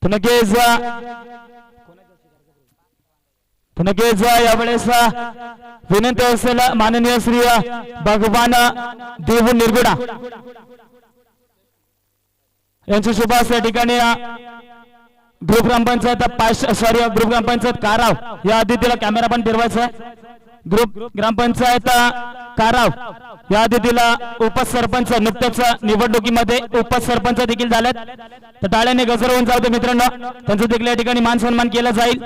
नक्कीच यावेळेस विनंती असेल माननीय श्री भगवान देव निरगुडा यांच्या शुभ या ठिकाणी ग्रुप ग्रामपंचायत ग्रुप ग्रामपंचायत काराव या अतिथीला कॅमेरा पण फिरवायचा ग्रुप ग्रामपंचायत काराव या अतिथीला उपसरपंच नुकत्याच निवडणुकीमध्ये उपसरपंच देखील झालेत तर टाळ्याने गजरवून जाऊ दे मित्रांनो त्यांचं देखील या ठिकाणी मान सन्मान केला जाईल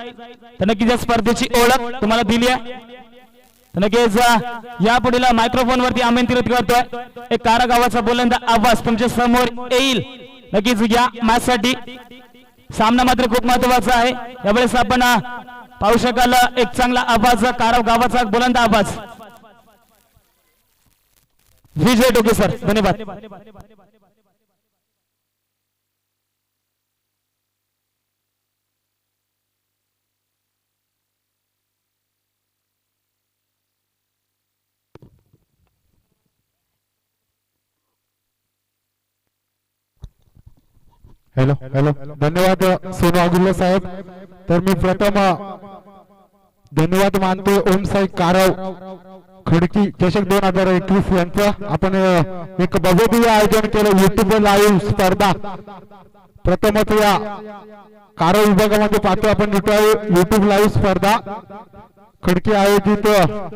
तर नक्कीच या स्पर्धेची ओळख तुम्हाला दिली आहे नक्कीच या पुढील मायक्रोफोन वरती आमंत्रित करतोय एक कारा गावाचा बुलंद आवाज तुमच्या समोर येईल नक्कीच या मॅच साठी सामना मात्र खूप महत्वाचा आहे यावेळेस आपण पाहू शकाल एक चांगला आवाज काराव गावाचा बुलंद आवाज विजय टोके सर धन्यवाद हॅलो हॅलो धन्यवाद सोनू अगुल्ला साहेब तर मी प्रथम धन्यवाद मानतो ओम साई काराव खडकी चषक 2021 यांचं आपण एक भव्य आयोजन केलं युट्यूब लाईव्ह स्पर्धा प्रथमच या काराव विभागामध्ये पाहतो आपण युट्यूब लाईव्ह स्पर्धा खडकी आयोजित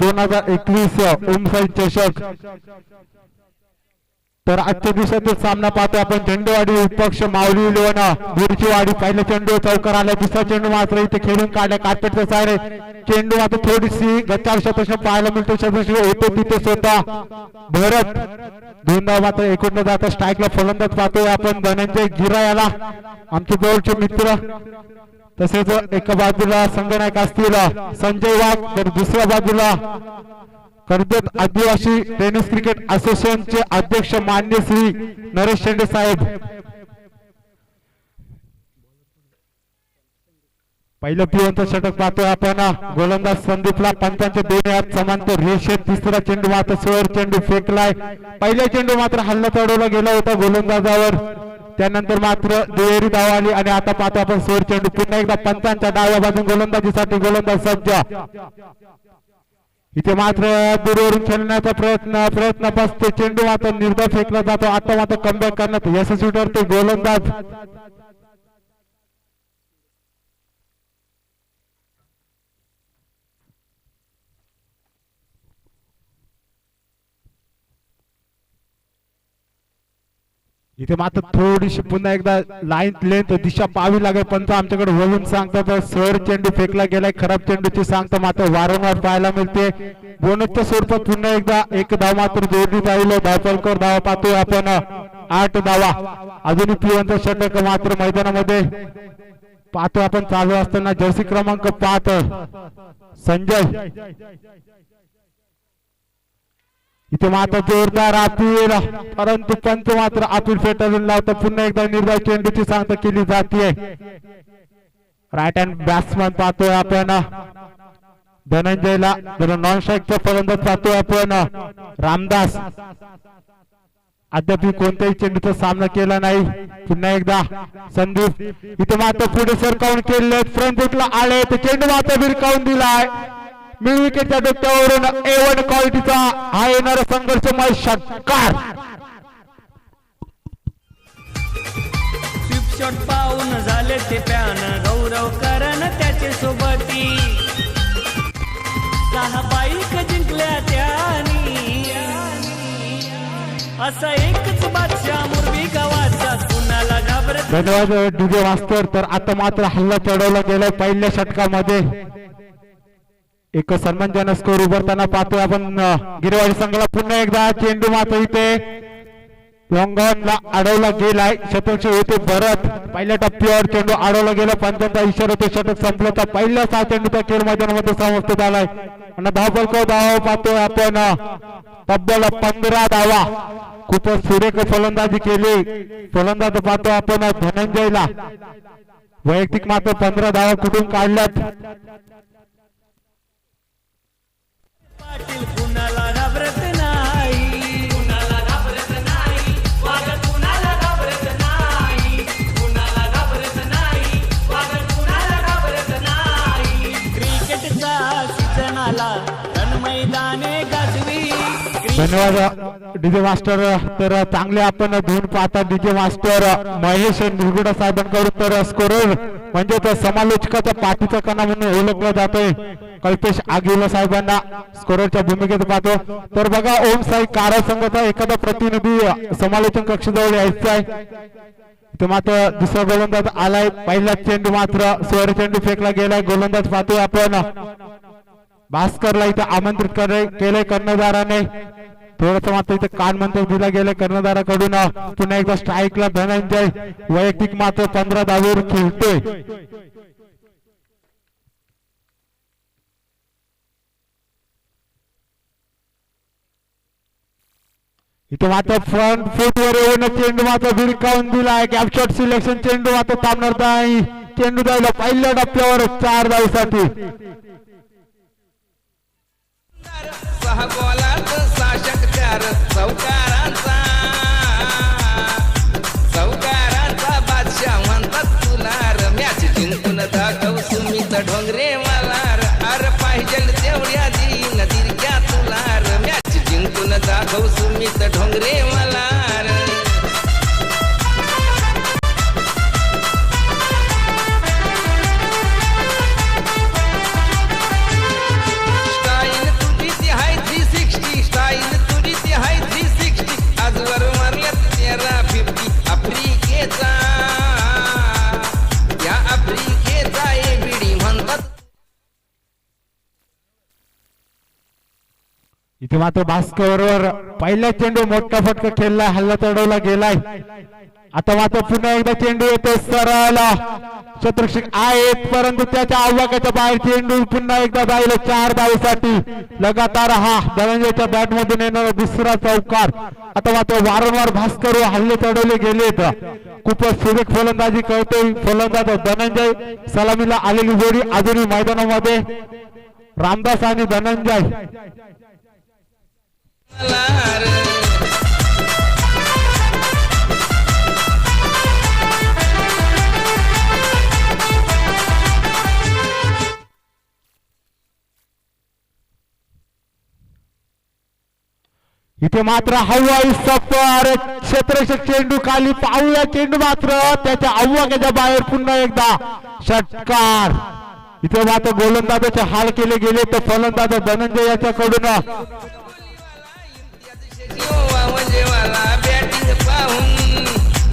2021 ओम साई चषक तर आजच्या दिवसातील सामना पाहतो आपण झेंडेवाडी विपक्ष माऊली लोणा बुरचीवाडी पहिला चेंडू चौकार आला दुसरा चेंडू मात्र इथे खेळून काढला कार्पेटचा सारे चेंडू मात्र थोडीशी गचार शतक पाहायला मिळतो शतक होतो तिथे स्वतः भरत दोनदा मात्र एकूण जाता स्ट्राईकला फलंदाज पाहतोय आपण धनंजय गिरा याला आमचे जवळचे मित्र तसेच एका बाजूला संगनायक असतील संजय वाघ तर दुसऱ्या बाजूला कर्जत आदिवासी टेनिस क्रिकेट असोसिएशनचे अध्यक्ष मान्य श्री नरेश शेंडे साहेब पहिलं पिवंत षटक पाहतोय आपण गोलंदाज संदीपला पंचांच्या दोन्ही हात समांतर रेषेत तिसरा चेंडू मात्र सोर चेंडू फेकलाय पहिला चेंडू मात्र हल्ला चढवला गेला होता गोलंदाजावर त्यानंतर मात्र दुहेरी धाव आली आणि आता पाहतो आपण सोर चेंडू पुन्हा एकदा पंचांच्या डाव्या बाजून गोलंदाजीसाठी गोलंदाज सज्ज इथे मात्र दूरवरून खेळण्याचा प्रयत्न बसते चेंडू मात्र निर्धाव फेकला जातो आता मात्र कमबॅक करण्यात यशस्वी ठरते गोलंदाज इथे मात्र थोडीशी पुन्हा एकदा लाईन लेंथ दिशा पाहावी लागेल पंच आमच्याकडे वळून सांगतात सर चेंडू फेकला गेलाय खराब चेंडूची सांगता मात्र वारंवार पाहायला मिळते बोनसच्या स्वरूपात पुन्हा एकदा एक धाव मात्र जोडली जाईल धावपलकर धावा पाहतोय आपण 8 धावा अजूनही पिवंत षटक मात्र मैदानामध्ये पाहतो आपण चालू असताना जर्सी क्रमांक 5 संजय इथे मात्र जोरदार अपील परंतु पंच मात्र अपील फेटाळून लावतो पुन्हा एकदा निर्धाव चेंडूची सांगता केली जाते राईट हँड बॅट्समन पाहतोय आपण धनंजयला नॉन स्ट्राईकचा फलंदाज पाहतोय आपण रामदास अद्याप कोणत्याही चेंडूचा सामना केला नाही पुन्हा एकदा संदीप इथे मात्र पुढे सरकावून केले फ्रंट फुटला आले तर चेंडू मात्र भिरकावून दिलाय मिड विकेटच्या डोक्यावरून A1 क्वालिटीचा हा येणारा संघर्षमय षटकार स्वीप शॉट पाहून झाले ते पॅन गौरव करण त्याचे सोबती 6 बाईक जिंकल्या त्यानी असा एकच बादशाह मुरबी गावाचा कुणाला घाबरत धन्यवाद डीजे मास्टर तर आता मात्र हल्ला चढवला गेलाय पहिल्या षटकामध्ये एक सन्मानजनक स्कोर उभारताना पाहतोय आपण गिरवाडी संघाला पुन्हा एकदा चेंडू मात्र इथे लॉंगॉनला अडवला गेलाय शतक होते भरत पहिल्या टप्प्यावर चेंडू अडवला गेला पंचांचा इशारा ते षटक संपलं तर पहिल्या 6 चेंडूचा खेळ मैदानामध्ये समाप्त झालाय आणि धावफलक धाव पाहतोय आपण तब्बल 15 धावा खूपच सुरेख फलंदाजी केली फलंदाज पाहतो आपण धनंजयला वैयक्तिक मात्र 15 धावा कुठून काढल्यात पाटील कुणाला घाबरत नाही कुणाला घाबरत नाही वाघ कुणाला घाबरत नाही कुणाला घाबरत नाही धन्यवाद डीजे मास्टर. तर चांगले आपण धुवून पाहता डीजे मास्टर महेश निरगुडा साहेबांकडून. तर स्कोरर म्हणजे तर समालोचकाचा पाठीचा कणा म्हणून ओळखला जातोय कल्पेश आगिवला साहेबांना स्कोररच्या भूमिकेत पाहतो. तर बघा ओम साई कारा संघाचा एखादा प्रतिनिधी समालोचन कक्षाजवळ यायचा आहे. इथे मात्र दुसरा गोलंदाज आलाय. पहिला चेंडू मात्र स्वर चेंडू फेकला गेलाय. गोलंदाज पाहतोय आपण भास्करला इथे आमंत्रित केलंय कर्णधाराने. थोडस मात्र इथे कान मंत्र दिला गेलं कर्णधाराकडून. पुन्हा एकदा स्ट्राईकला धनंजय वैयक्तिक मात्र 15 धावांवर खेळतोय. इथे मात्र फ्रंट फूट वर येऊन चेंडू मात्र भिरकावून दिलाय. गॅप शॉट सिलेक्शन चेंडू मात्र थांबणार नाही. चेंडू द्यायला पहिल्या टप्प्यावर 4 धावांसाठी. सहा गोलात 6 षटकार चौकारांचा बादशाह म्हणतात तुला र. मॅच जिंकून दाखव सुमित ढोंगरे मला र. अरे पाहिजे तेवढ्या दिन दिरक्या तुला र. मॅच जिंकून दाखव सुमित ढोंगरे मला र. स्टाईल तुझी ती हाय 360 स्टाईल तुझी ती हाय 360 आजवर मारल्यात 13-50 आफ्रिकेचा या आफ्रिकेचा एबीडी म्हणतात. इथे मात्र भास्करवर पहिला चेंडू मोठा फटका खेळलाय. हल्ला चढवला गेलाय. आता मात्र पुन्हा एकदा चेंडू येतो सरळ शत्रुक्षक आहेत परंतु त्याच्या आव्हाकाच्या बाहेर चेंडू पुन्हा एकदा जाईल 4 धावांसाठी. लगातार हा धनंजयच्या बॅट मधून येणारा दुसरा चौकार. आता मात्र वारंवार भास्कर हल्ले चढवले गेलेत. खूपच सुरेख फलंदाजी करतोय फलंदाज धनंजय. सलामीला आलेली जोडी अजूनही मैदानामध्ये रामदास आणि धनंजय. इथे मात्र हवाई सफर क्षेत्ररक्षक चेंडू खाली पाहूया. चेंडू मात्र त्याच्या आव्हाकाच्या बाहेर पुन्हा एकदा षटकार. इथे मात्र गोलंदाजाचे हाल केले गेले तर फलंदाज धनंजय याच्याकडून बॅटिंग पाहून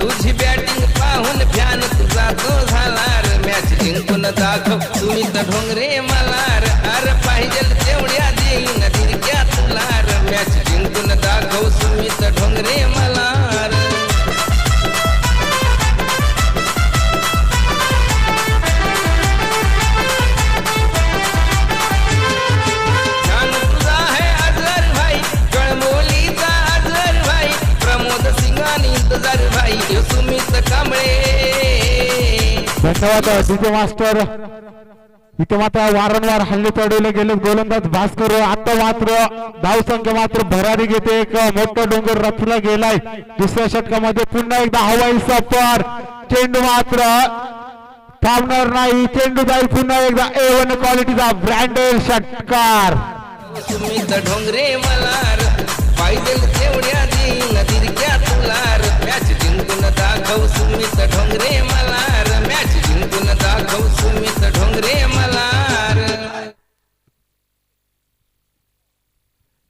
तुझी बॅटिंग पाहून फॅन तुझा तो झाला र. मॅच जिंकून दाखव सुमित ढोंगरे मला र. अरे पाहिजे तेवढ्या देईन दिरक्या तुला र. मॅच जिंकून दाखव सुमित ढोंगरे मला र. छान तुझा है अजर भाई कळमोलीचा अजर भाई प्रमोद सिंगानी इंतजार भाई यो सुमित कांबळे. धन्यवाद डीजे मास्टर. इथे मात्र वारंवार हल्ले चढवले गेले गोलंदाज भास्कर. आता मात्र धावसंख्या मात्र भरारी घेते. एक मोठा डोंगर रचला गेलाय. दुसऱ्या षटकामध्ये पुन्हा एकदा हवाई सफर. चेंडू मात्र थांबणार नाही. चेंडू जाईल पुन्हा एकदा A1 क्वालिटीचा ब्रँडेड षटकार. सुमित ढोंगरे मला र. पाहिजे तेवढ्या दिन दिरक्या तुला र. मॅच जिंकून दाखव सुमित ढोंगरे मला र. मॅच जिंकून दाखव सुमित ढोंगरे मला र.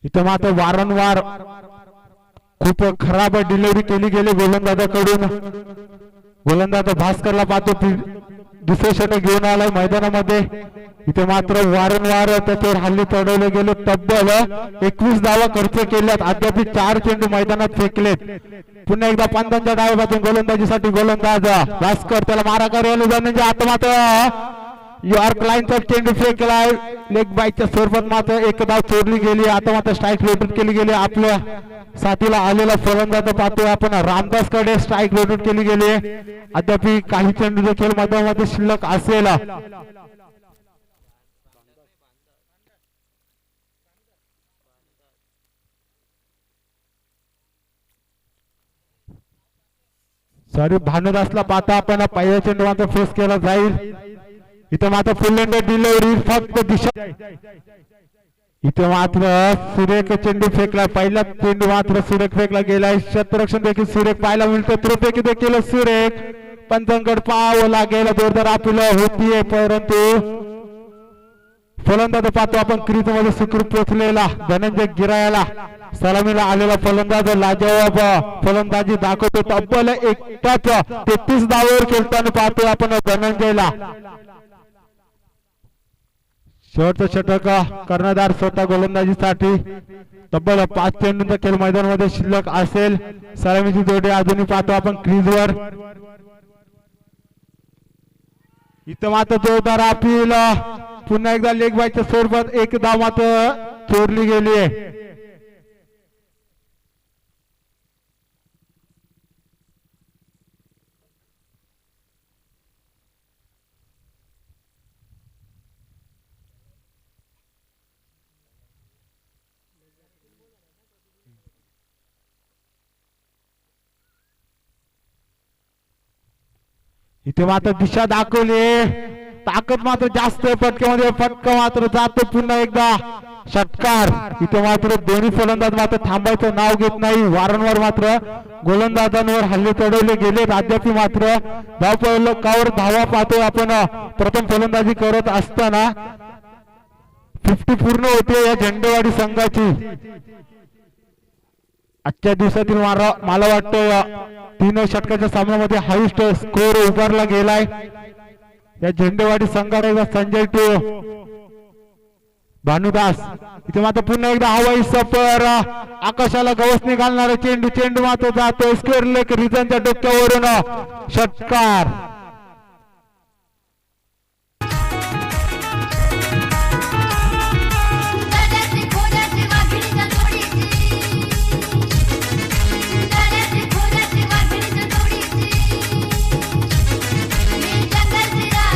इथं मात्र वारंवार खूप खराब डिलिव्हरी केली गेली गोलंदाजाकडून. गोलंदाज भास्करला पाहतो दुसरे षटक घेऊन आलाय मैदानामध्ये. इथे मात्र वारंवार त्याच्यावर हल्ले चढवले गेले. तब्बल 21 धावा खर्च केल्यात. अद्याप 4 चेंडू मैदानात फेकलेत. पुन्हा एकदा पंतांच्या डाव्यापासून गोलंदाजीसाठी गोलंदाज भास्कर त्याला मारा करायला जाण्याचे. आता मात्र यॉर्क लाईनचा चेंडू फेकलाय. लेग बाईकच्या स्वरूपात मात्र एक धाव चोरली गेली. आता मात्र स्ट्राईक रोटेट केली गेली. आपल्या साथीला आलेला फलंदाज पाहतोय आपण रामदास कडे स्ट्राईक रोटेट केली गेली. अद्याप काही चेंडू देखील मैदानामध्ये शिल्लक असेल. सॉरी भानुदासला पाहता आपण पहिल्या चेंडू मात्र फेस केला जाईल. इथं मात्र फुल डिलिव्हरी फक्त दिशा इथे मात्र सुरेख चेंडू फेकला, पहिला चेंडू मात्र सुरेख फेकला गेलाय, क्षेत्ररक्षण देखील सुरेख पाहायला मिळतं, त्रुपेकी देखील सुरेख, पंचांकड पाहावं लागेल, जोरदार अपील होतीये, परंतु फलंदाज पाहतो आपण क्रीज मध्ये सुखरूप पोहोचलेला धनंजय गिरायाला सलामीला आलेला फलंदाज लाजवाब फलंदाजी दाखवतो, तब्बल एकटाच 33 धावांवर खेळताना पाहतो आपण धनंजयला. शेवटचं षटक कर्णधार स्वतः गोलंदाजीसाठी, तब्बल 5 चेंडूंचा खेळ मैदानामध्ये शिल्लक असेल, सलामीची जोडी अजूनही पाहतो आपण क्रीजवर. इथं मात्र जोरदार अपील, पुन्हा एकदा लेग बायच्या स्वरूपात एक धाव मात्र चोरली गेली आहे. इथे मात्र दिशा दाखवली, ताकद मात्र जास्त फटक्यामध्ये, फटका मात्र जातो पुन्हा एकदा षटकार. इथे मात्र दोन्ही फलंदाज मात्र थांबायचं नाव घेत नाही, वारंवार मात्र गोलंदाजांवर हल्ले चढवले गेले, अद्याप मात्र धावफलकावर धावा पाहतोय आपण. प्रथम फलंदाजी करत असताना 50 पूर्ण होते या झेंडेवाडी संघाची. आजच्या दिवसातील मला वाटतं 3 षटकाच्या सामन्यामध्ये हायस्ट स्कोर उभारला गेलाय या झेंडेवाडी संघाचा. संजय टू भानुदास, इथे मात्र पुन्हा एकदा हवाई सफर, आकाशाला गवसणी घालणारा चेंडू, चेंडू मात्र जातो स्क्वेअर लेग रिझनच्या डोक्यावरून षटकार.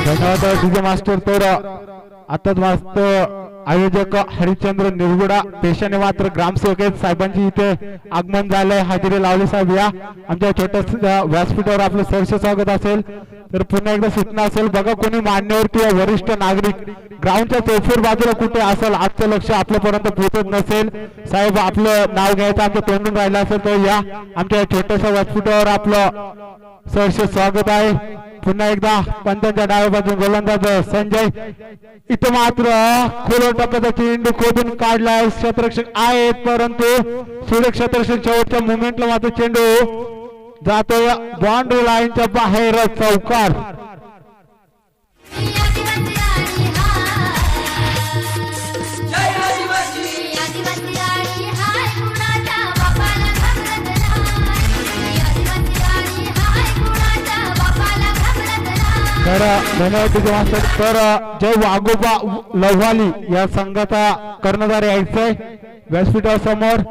धन्यवाद डीजे मास्टर. तर आताच मास्तर आयोजक हरिश्चंद्र निर्गुडा पेशाने मात्र ग्रामसेवक आहेत साहेबांची इथे आगमन झालंय, हजेरी लावली साहेब. या आमच्या छोट्या व्यासपीठावर आपलं सहर्ष स्वागत असेल. तर पुन्हा एकदा सूचना असेल बघा, कोणी मान्यवर किंवा वरिष्ठ नागरिक ग्राउंडच्या चौफेर बाजूला कुठे असेल, आजचं लक्ष आपल्यापर्यंत पोहोचत नसेल, साहेब आपलं नाव घ्यायचं आमचं तोंडून राहिलं असेल तर या आमच्या छोट्याशा व्यासपीठावर आपलं सहर्ष स्वागत आहे. पुन्हा एकदा पंचांच्या डाव्या बाजून गोलंदाज संजय, इथं मात्र खोल टप्प्याचा चेंडू खोदून काढलाय, क्षेत्ररक्षक आहेत परंतु सुरेख क्षेत्ररक्षण शेवटच्या मुवमेंटला मात्र चेंडू जातोय बाउंड्री लाईनच्या बाहेर, चौकार. तर धन्यवाद मास्तर. तर जय वाघोबा लव्हाली या संघाचा कर्णधार यायचंय व्यासपीठासमोर.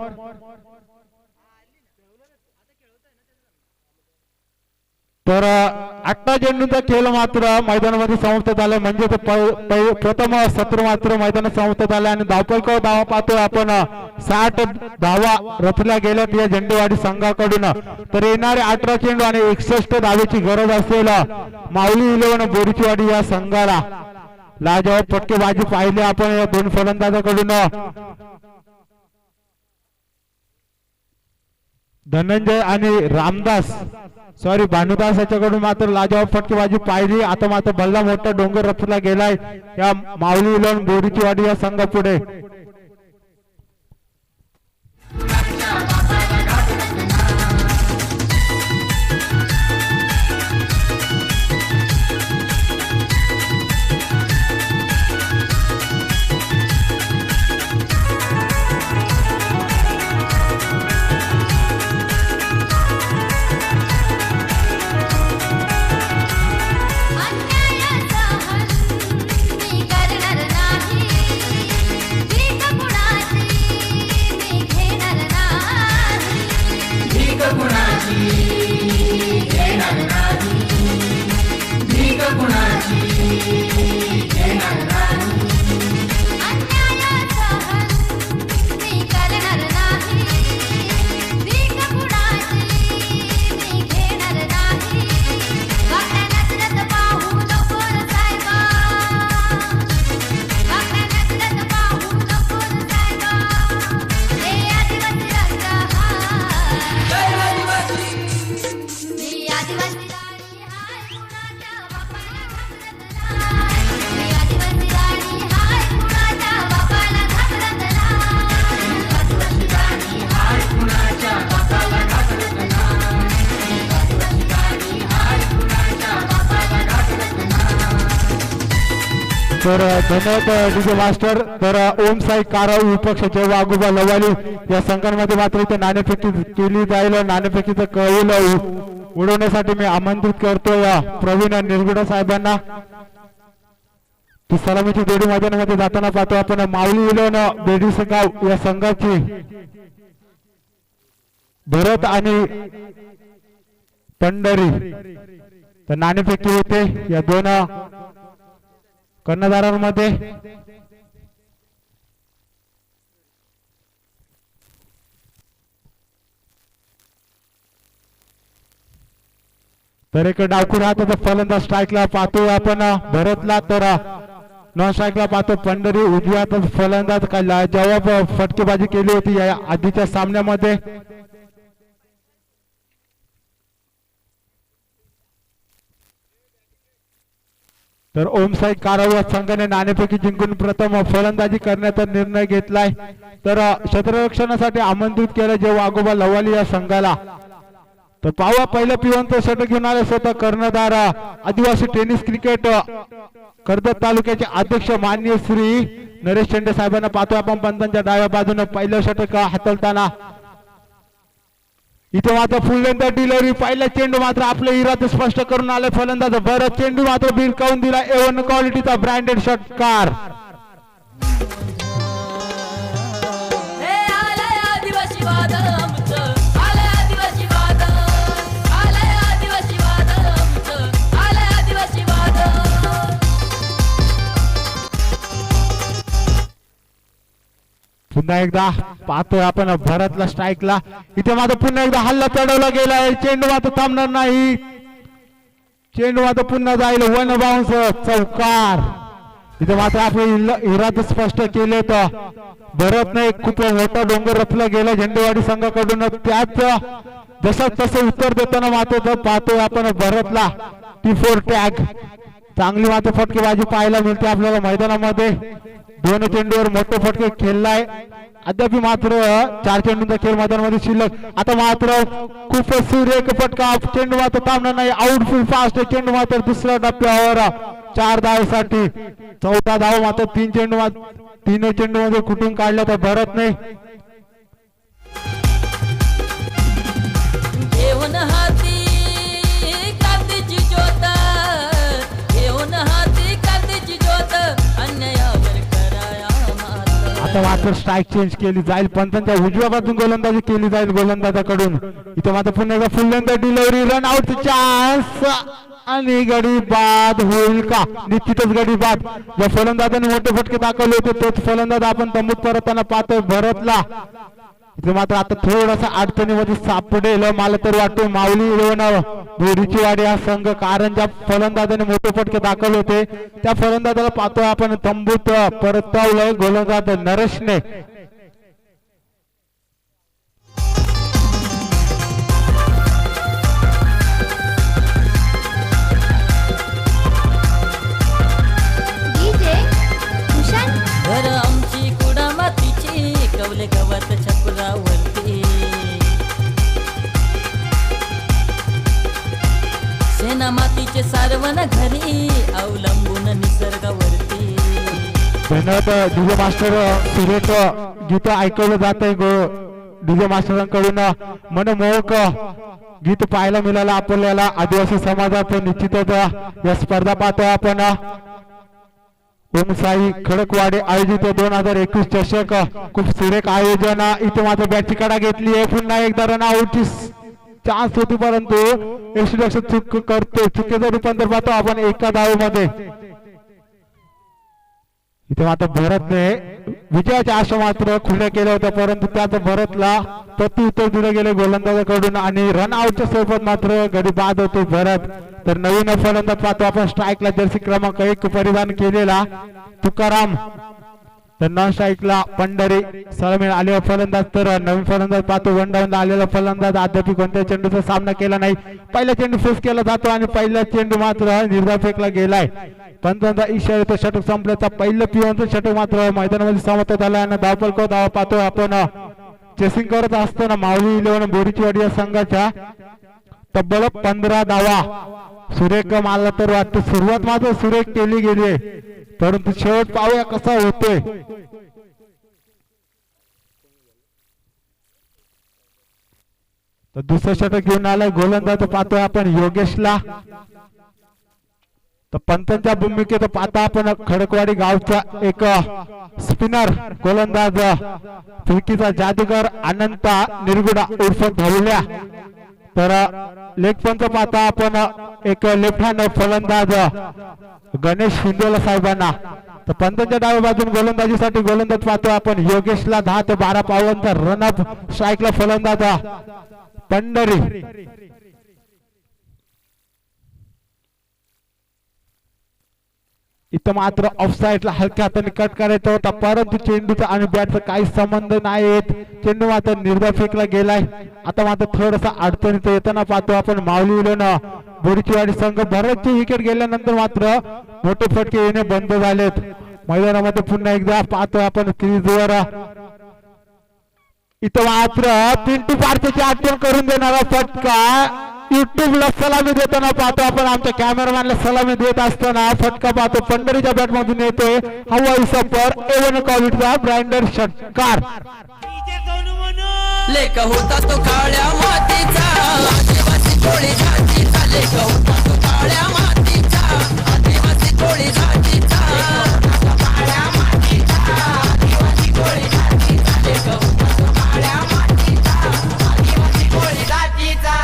तर 8 चेंडूंचा खेळ मात्र मैदानामध्ये समाप्त झाला, म्हणजे प्रथम सत्र मात्र मैदानात समाप्त झाला आणि धावफलकावर धावा पाहतोय आपण 60 धावा रचल्या गेल्यात या झेंडेवाडी संघाकडून. तर येणारे 18 चेंडू आणि 61 धावेची गरज असेल माऊली 11 बोरीचीवाडी या संघाला. लाजवाब फटकेबाजी पाहिली आपण या दोन फलंदाजाकडून. धनंजय आणि रामदास भानुदास याच्याकडून मात्र लाजवाब फटकेबाजी पाहिली. आता मात्र भल्ला मोठा डोंगर रचला गेलाय या माऊली 11 बोरीचीवाडी या संघापुढे. तर धन्यवाद डीजे मास्टर. तर ओम साई काराव विपक्षाचे वाघोबा लवाली या संघांमध्ये मात्र इथे नाणेफेकी केली जाईल. नाणेफेकीचं कौल उडवण्यासाठी मी आमंत्रित करतो या प्रवीण निरगुडा साहेबांना. ती सलामीची जोडी मैदानामध्ये जाताना पाहतो आपण माऊली इलेवन बेडीसगाव या संघाची भरत आणि पंढरी. तर नाणेफेकी होते या दोन कर्णधारांमध्ये. तर एक डावखू राहतो तर फलंदाज स्ट्राईकला पाहतो आपण भरतला. तर नॉन स्ट्राईकला पाहतो पंढरी. उजव्या हातात फलंदाज काय जवाब फटकेबाजी केली होती या आधीच्या सामन्यामध्ये. तर ओमसाई काराव संघाने नाणेफेकी जिंकून प्रथम फलंदाजी करण्याचा निर्णय घेतलाय. तर क्षेत्ररक्षणासाठी आमंत्रित केलं जे वाघोबा लवाली या संघाला. तर पाहूया पहिलं पिवंत षटक घेऊन आले स्वतः कर्णधार आदिवासी टेनिस क्रिकेट कर्जत तालुक्याचे अध्यक्ष माननीय श्री नरेश शेंडे साहेबांना पाहतोय आपण पंतांच्या डाव्या बाजूने पहिलं षटक हातळताना. इथे मात्र फुल लेंथ डिलिव्हरी. पहिला चेंडू मात्र आपले इरादे स्पष्ट करून आले फलंदाज. बरं चेंडू मात्र बिरकावून दिला. A1 क्वालिटीचा ब्रँडेड षटकार. पुन्हा एकदा पाहतोय आपण भरतला स्ट्राईकला. इथे मात्र पुन्हा एकदा हल्ला चढवला गेलाय. चेंडू मात्र थांबणार नाही. चेंडू मात्र पुन्हा जाईल. वन बाउन्स चौकार. इथे मात्र आपले इरादे स्पष्ट केले. तर भरत नाही खूप मोठा डोंगर रचला गेला झेंडेवाडी संघाकडून. त्याच जसं तसं उत्तर देताना मात्र पाहतोय आपण भरतला T4 टॅग. चांगली मात्र फटकेबाजी पाहायला मिळते आपल्याला मैदानामध्ये. दोन चेंडूवर मोठे फटके खेळलाय. अद्याप मात्र 4 चेंडूंचा खेळ मैदानामध्ये शिल्लक. आता मात्र खूप सुरेख फटका. चेंडू मात्र थांबणार नाही. Outfield fast. चेंडू मात्र दुसऱ्या टप्प्यावर 4 धावेसाठी. 14 धाव मात्र 3 चेंडू मध्ये कुठून काढल्या तर भरत नाही. घेऊन हाती कांतीची ज्योत, घेऊन हाती कांतीची ज्योत, अन्यायावर कराया मात. आता मात्र स्ट्राईक चेंज केली जाईल. पंतांच्या उजव्या बाजून गोलंदाजी केली जाईल गोलंदाजाकडून. इथे मात्र पुन्हा एकदा फुल length delivery. Run out chance आणि गडी बाद होईल का? निश्चितच गडी बाद. या फलंदाजाने मोठे फटके दाखवले होते तोच फलंदाज आपण तंबूत परतताना पाहतोय भरतला. इथे मात्र आता थोडासा अडचणीमध्ये सापडेल मला तर वाटतं माऊली इलेवन बोरीची वाडी हा संघ. कारण ज्या फलंदाजाने मोठे फटके दाखवले होते त्या फलंदाजाला पाहतोय आपण तंबूत परतवलंय गोलंदाज नरेशने. घर आमची कुडा मातीची कवले गवत छपरावरती. सेना मातीचे सारवण घरी अवलंबून निसर्गावरती. धन्यवाद डीजे मास्टर. सुरेख गीत ऐकवलं जात आहे डीजे मास्टरांकडून. मनमोहक गीत पाहायला मिळालं आपल्याला आदिवासी समाजात. निश्चितच या स्पर्धा पाहतोय आपण ओमसाई खडकवाडे आयोजित 2021 चषक. खूप सुरेख आयोजन. इथे मात्र बॅटची कडा घेतली आहे. पुन्हा एकदा रन आउटची चान्स होती परंतु यष्टीरक्षक चूक करतो. चुकीचं रूपांतर पाहतो आपण एका धावेमध्ये. इथे मात्र भरतने विजयाच्या आशा मात्र खुल्या केल्या होत्या परंतु त्यात भरतला प्रत्युत्तर दिलं गेलं गोलंदाजाकडून आणि रन आउटच्या स्वरूपात मात्र गडी बाद होतो भरत. तर नवीन फलंदाज पाहतो आपण स्ट्राईकला जर्सी क्रमांक 1 परिधान केलेला तुकाराम. तर नॉन स्ट्राईकला पंढरी सलामी आलेला फलंदाज. तर नवीन फलंदाज पाहतो वन डाऊन आलेला फलंदाज. अद्याप कोणत्या चेंडूचा सामना केला नाही. पहिला चेंडू फेस केला जातो आणि पहिला चेंडू मात्र निर्धाव फेकला गेलाय. पंचांचा इशारा तो षटक संपल्याचा पहिलं पिवंत षटक मात्र मैदानामध्ये समाप्त झाला आणि धावपलको धाव पाहतो आपण चेसिंग करत असताना माऊली इलेवन बोरीचीवाडी या संघाच्या तब्बल 15 धावा. सुरेख मला तर वाटतं सुरुवात मात्र सुरेख केली गेली. परंतु शेवट पाहूया कसा होतोय. तर दुसरं षटक घेऊन आलाय गोलंदाज पाहतोय आपण योगेशला. तर पंतांच्या भूमिकेत पाहता आपण खडकवाडी गावचा एक स्पिनर गोलंदाज फिरकीचा जादूगर अनंता निरगुडा उर्फ धवल्या. तर लेग पंच पाहता आपण एक लेफ्ट हँड फलंदाज गणेश हिंदोला साहेबांना. तर पंतांच्या डाव्या बाजून गोलंदाजीसाठी गोलंदाज पाहतोय आपण योगेशला. 10 ते 12 पावलांचा रनअप स्ट्राईकला फलंदाज पंढरी. इथं मात्र ऑफसाईडला हलक्या हाताने कट करायचा होता, परंतु चेंडूचा आणि बॅटचा काही संबंध नाही. चेंडू मात्र निर्धाव फेकला गेलाय. आता मात्र थोडासा अडचणीत येताना पाहतो आपण माऊली उलवणं बोरीचीवाडी संघ. बरेचसे विकेट गेल्यानंतर मात्र मोठे फटके येणे बंद झालेत. मैदानामध्ये पुन्हा एकदा पाहतोय आपण क्रीजवर. इथं मात्र पिंटू पारखेची आठवण करून देणारा फटका युट्यूबला सलामी देताना पाहतो आपण. आमच्या कॅमेरामॅनला सलामी देत असताना फटका पाहतो पंढरीच्या बॅट मधून येतोय. हवाई सपर एवन कॉविडचा ब्रँडेड षटकार. लेक होता तो काळ्या मातीचा आदिवासी कोळी जातीचा. लेक होता तो काळ्या मातीचा आदिवासी कोळी जातीचा. काळ्या मातीचा आदिवासी कोळी जातीचा. लेक होता तो काळ्या मातीचा आदिवासी कोळी जातीचा.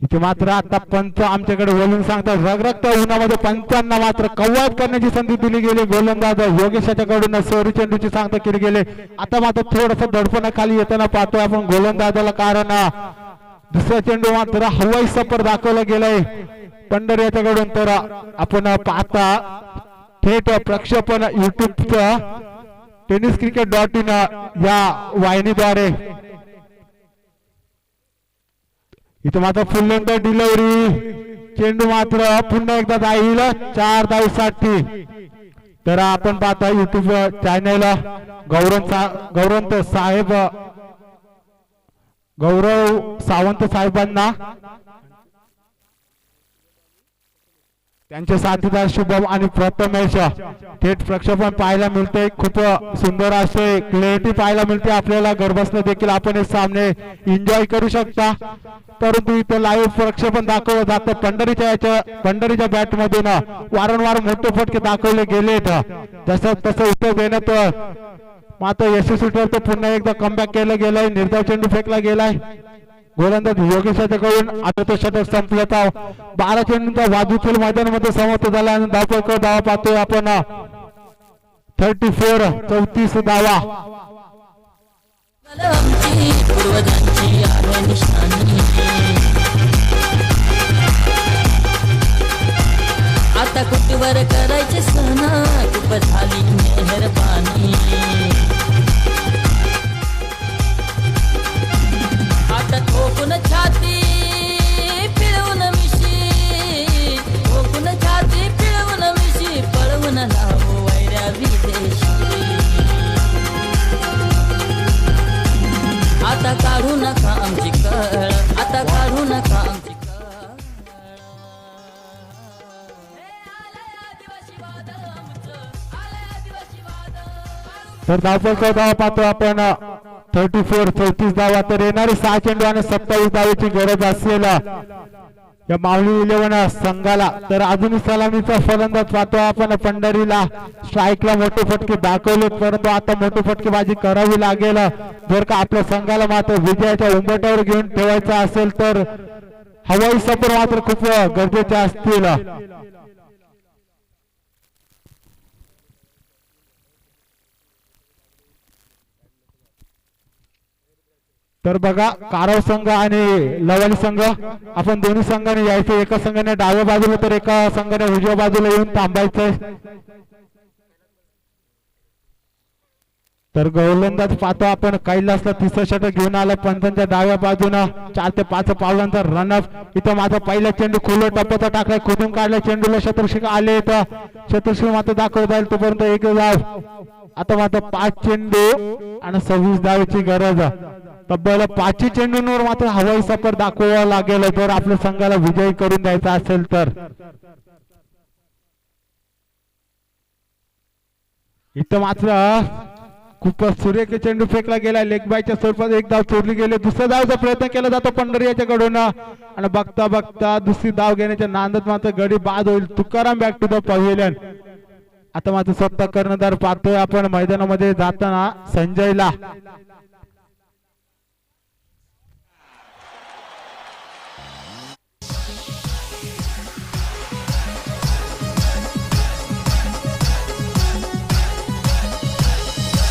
इथे मात्र आता पंच आमच्याकडे बोलून सांगतात रगरगत्या उन्हामध्ये पंचांना मात्र कव्वायत करण्याची संधी दिली गेली. गोलंदाज योगेशाच्याकडून सोरी चेंडूची सांगता केली गेली. आता मात्र थोडस दडपणाखाली येताना पाहतोय आपण गोलंदाजाला, कारण दुसरा चेंडू मात्र हवाई सपर दाखवला गेलाय पंढरी याच्याकडून. तर आपण पाहता थेट प्रक्षेपण युट्यूबचं tenniscricket.in या वाहिनीद्वारे. इथं मात्र फुल लेंथ डिलिव्हरी. चेंडू मात्र पुन्हा एकदा जाईल 4 धावेसाठी. तर आपण पाहता युट्यूब चॅनल गौरव सावंत साहेबांना, त्यांचे साथीदार शुभम आणि प्रथमेश थेट प्रक्षेपण पाहायला मिळते. खूप सुंदर असे क्लॅरिटी पाहायला मिळते आपल्याला. घरबसल्या देखील आपण हे सामने एन्जॉय करू शकता. परंतु इथं लाईव्ह प्रक्षेपण दाखवलं जातं. पंढरीच्या बॅट मधून वारंवार मोठे फटके दाखवले गेलेत. जसं तसं उत्तर देण्यात मात्र यशस्वी ठरतो. पुन्हा एकदा कमबॅक केलं गेलंय. निर्धाव चेंडू फेकला गेलाय. गोलंदाज योगेशाच्याकडून आता तो षटक संपलेत. 12 चेंडूंचा वादविखील मैदानामध्ये समाप्त झाला आणि धावपळ धावा पाहतोय आपण 34 धावा. पूर्वजांची आहे निशाणी. आता कुठवर करायचे सण खूप झाली मेहरबानी. आता ठोकून छाती पिळवून मिशी. ठोकून छाती पिळवून मिशी. पळवून लावू वैऱ्या विदेशी. आता काढू नका आमची कळ. आता काढू नका आमची कळ. तर धावपळ धावा पाहतो आपण 34 धावा. तर येणारे 6 चेंडू आणि 27 धावेची गरज असेल या माऊली 11 संघाला. तर अजूनही सलामीचा फलंदाज पाहतो आपण पंढरीला. स्ट्राईकला मोठे फटके दाखवले, परंतु आता मोठे फटकेबाजी करावी लागेल जर का आपल्या संघाला मात्र विजयाच्या उंबरठ्यावर घेऊन ठेवायचं असेल. तर हवाई सफर मात्र खूप गरजेचे असतील. तर बघा कारव संघ आणि लवाली संघ आपण दोन्ही संघाने यायचं. एका संघाने डाव्या बाजूला तर एका संघाने उजव्या बाजूला येऊन थांबायचंय. तर गोलंदाज पाहतो आपण कैलासला तिसरं षटक घेऊन आला. पंचांच्या डाव्या बाजूला 4 ते 5 पावलांचा रनअप. इथं माझा पहिला चेंडू खुलं टप्प्याचा टाकलाय. खोदून काढलाय चेंडूला. शतरक्षक आले तर शतरक्षक मात्र दाखवत जाईल तोपर्यंत एक धाव. आता मात्र 5 चेंडू आणि 26 धावेची गरज. तब्बल 5 चेंडूंवर मात्र हवाई सफर दाखवावा लागेल जर आपल्या संघाला विजयी करून द्यायचा असेल तर. इथं मात्र खूपच सुरेख चेंडू फेकला गेला. लेग बायच्या स्वरूपात एक धाव चोरली गेली. दुसऱ्या धावचा प्रयत्न केला जातो पंढरीयाच्या कडून आणि बघता बघता दुसरी धाव घेण्याच्या नांदत मात्र गडी बाद होईल. Tukaram back to the pavilion. आता मात्र स्वतः कर्णधार पाहतोय आपण मैदानामध्ये जाताना संजयला.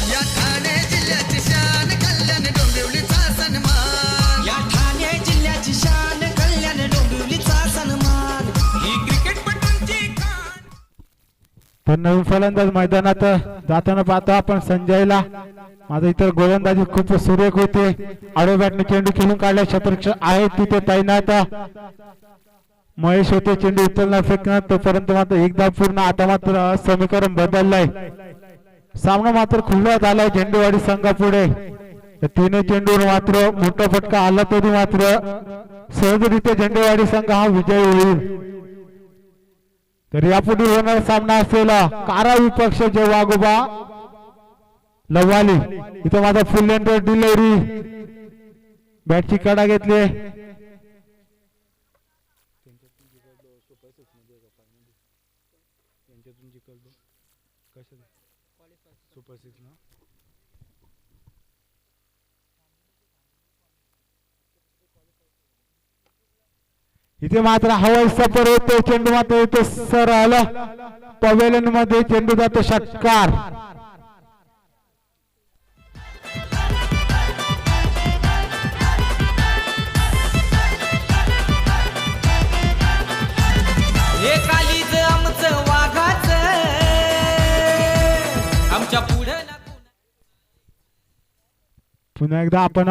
या ठाणे जिल्ह्याची शान कल्याण डोंबिवलीचा सन्मान. या ठाणे जिल्ह्याची शान कल्याण डोंबिवलीचा सन्मान. ही क्रिकेटपटूंची खान. तर नवीन फलंदाज मैदानात जाताना पाहतो आपण संजयला. माझा इतर गोलंदाजी खूप सुरेख होते. आडव्या बॅटने चेंडू खेळून काढल्या. क्षेत्ररक्षक आहे तिथे तैनात. महेश होते चेंडू उचलणार फेकणार तोपर्यंत मात्र एकदा पूर्ण. आता मात्र समीकरण बदललंय. सामना मात्र खुला झालाय झेंडेवाडी संघापुढे. तीनही चेंडूवर मात्र मोठा फटका आला तरी मात्र सहजरित्या झेंडेवाडी संघ हा विजयी होईल. तर यापुढे होणारा सामना असेल कारा विपक्ष जय वाघोबा लवाली. इथं माझा फुल लेंथर डिलिव्हरी. बॅटची कडा घेतली. इथे मात्र हवाई सफर होतो. चेंडू मात्र इथे सर आला पवेलियन मध्ये. चेंडू जातो षटकार. हे कालीज आमचं वाघाचं आमच्या पुढं पुन्हा एकदा आपण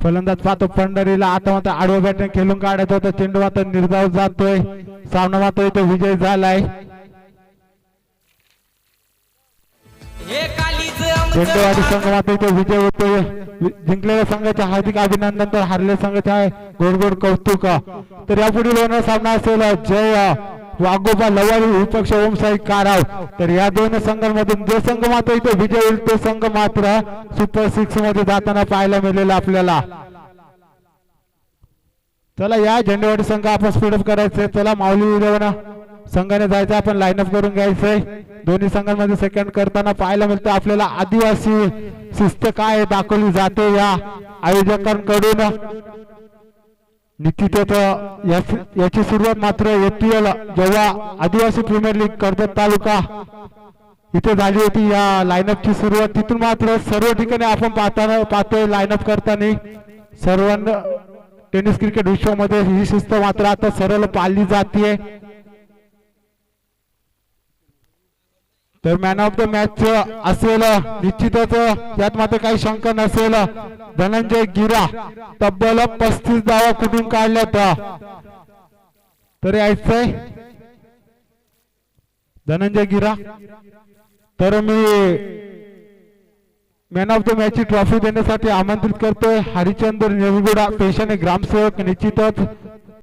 फलंदाज पाहतो पंढरीला. आता मात्र आडव्या बॅटने खेळून काढत होता. चेंडू मात्र निर्धाव जातोय. सामना मात्र इथे विजय झालाय. हे कालीज आमचं झेंडेवाडी संघ मात्र इथे विजय होतोय. जिंकलेल्या संघाचे हार्दिक अभिनंदन तर हारलेल्या संघाचे गोड गोड कौतुक. तर यापुढील होणारा सामना असेल जय वाघोबा लवाली विपक्ष ओमसाई काराव. तर या दोन संघांमधून जो संघ मात्र इथे विजय होईल तो संघ मात्र सुपर 6 मध्ये जाताना पाहायला मिळेल आपल्याला. चला या झेंडेवाडी संघ आपण स्पीडअप करायचंय. चला माऊली 11 संघाने जायचं. आपण लाईनअप करून घ्यायचंय. दोन्ही संघांमध्ये सेकंड करताना पाहायला मिळतं आपल्याला आदिवासी शिस्त काय दाखवली जाते या आयोजकांकडून. निश्चितच याची सुरुवात मात्र APL जेव्हा आदिवासी प्रीमियर लीग कर्जत तालुका इथे झाली होती या लाईनअपची सुरुवात. तिथून मात्र सर्व ठिकाणी आपण पाहतोय लाईनअप करताना सर्वांना टेनिस क्रिकेट विश्वामध्ये ही शिस्त मात्र आता सरळ पाळली जाते. तर मॅन ऑफ द मॅच असेल निश्चितच यात मात्र काही शंका नसेल धनंजय गिरा. तब्बल 35 धावा कुठून काढल्यात. तर यायचंय धनंजय गिरा. तर मी मॅन ऑफ द मॅच ची ट्रॉफी देण्यासाठी आमंत्रित करतोय हरिचंद्र नेवगुडा पेशाने ग्रामसेवक. निश्चितच